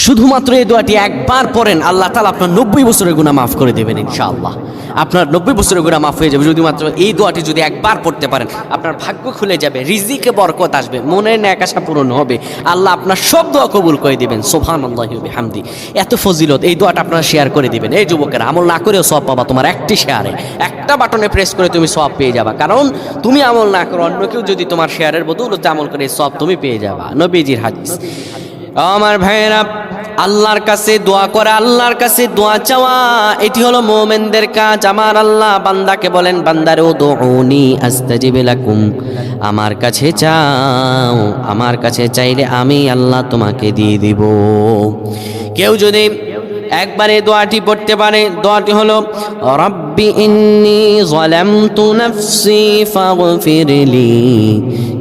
শুধুমাত্র এই দোয়াটি একবার পড়েন, আল্লাহ তাআলা আপনার 90 বছরের গুনাহ মাফ করে দেবেন ইনশাআল্লাহ। আপনার 90 বছরের গুনাহ মাফ হয়ে যাবে যদি মাত্র এই দোয়াটি যদি একবার পড়তে পারেন। আপনার ভাগ্য খুলে যাবে, রিজিকে বরকত আসবে, মনের ন্যাক আশা পূরণ হবে, আল্লাহ আপনার সব দোয়া কবুল করে দিবেন। সুবহানাল্লাহি ওয়া বিহামদি। এত ফজিলত, এই দোয়াটা আপনারা শেয়ার করে দিবেন। এই যুবকেরা, আমল না করেও সওয়াব পাবা। তোমার একটি শেয়ারে, একটা বাটনে প্রেস করে তুমি সওয়াব পেয়ে যাবা। কারণ তুমি আমল না করো, অন্য কেউ যদি তোমার শেয়ারের বদৌলতে আমল করে সওয়াব তুমি পেয়ে যাবা। নবীজির হাদিস। আমার ভাইয়েরা, আল্লাহর কাছে দোয়া করা, আল্লাহর কাছে দোয়া চাওয়া, এটি হলো মুমিনদের কাজ। আমার আল্লাহ বান্দাকে বলেন, বান্দারে উদউনি আস্তাজিব লাকুম, আমার কাছে চাও, আমার কাছে চাইলে আমি আল্লাহ তোমাকে দিয়ে দিব। কেউ যদি একবারে দোয়াটি পড়তে পারে, দোয়াটি হলো রব্বি ইন্নী যালামতু নাফসি ফাগফিরলি।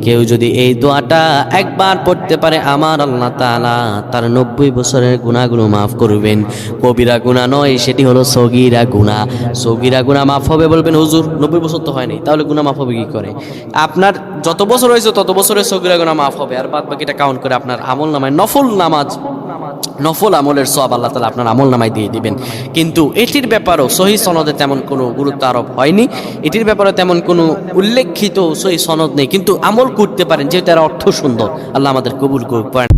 কেউ যদি এই দোয়াটা একবার পড়তে পারে, আমার আল্লাহ তাআলা তার 90 বছরের গুনাহগুলো মাফ করবেন। কবিরা গুনাহ নয়, সেটি হলো সগীরা গুনাহ। সগীরা গুনাহ মাফ হবে। বলবেন হুজুর 90 বছর তো হয়নি, তাহলে গুনাহ মাফ হবে কি করে? আপনার যত বছর হয়েছে তত বছরের সগীরা গুনাহ মাফ হবে, আর বাদ বাকিটা কাউন্ট করে আপনার আমল নামায় নফল নামাজ, নফল আমলের সওয়াব আল্লাহ তাআলা আপনার আমল নামায় দিয়ে দিবেন। কিন্তু এটির ব্যাপারেও সহিহ সনদে তেমন কোনো গুরুত্ব আরোপ হয়নি, এটির ব্যাপারে তেমন কোনো উল্লেখিত সহিহ সনদ নেই। কিন্তু আমল করতে পারেন, যেহেতু এর অর্থ সুন্দর। আল্লাহ আমাদের কবুল করুন।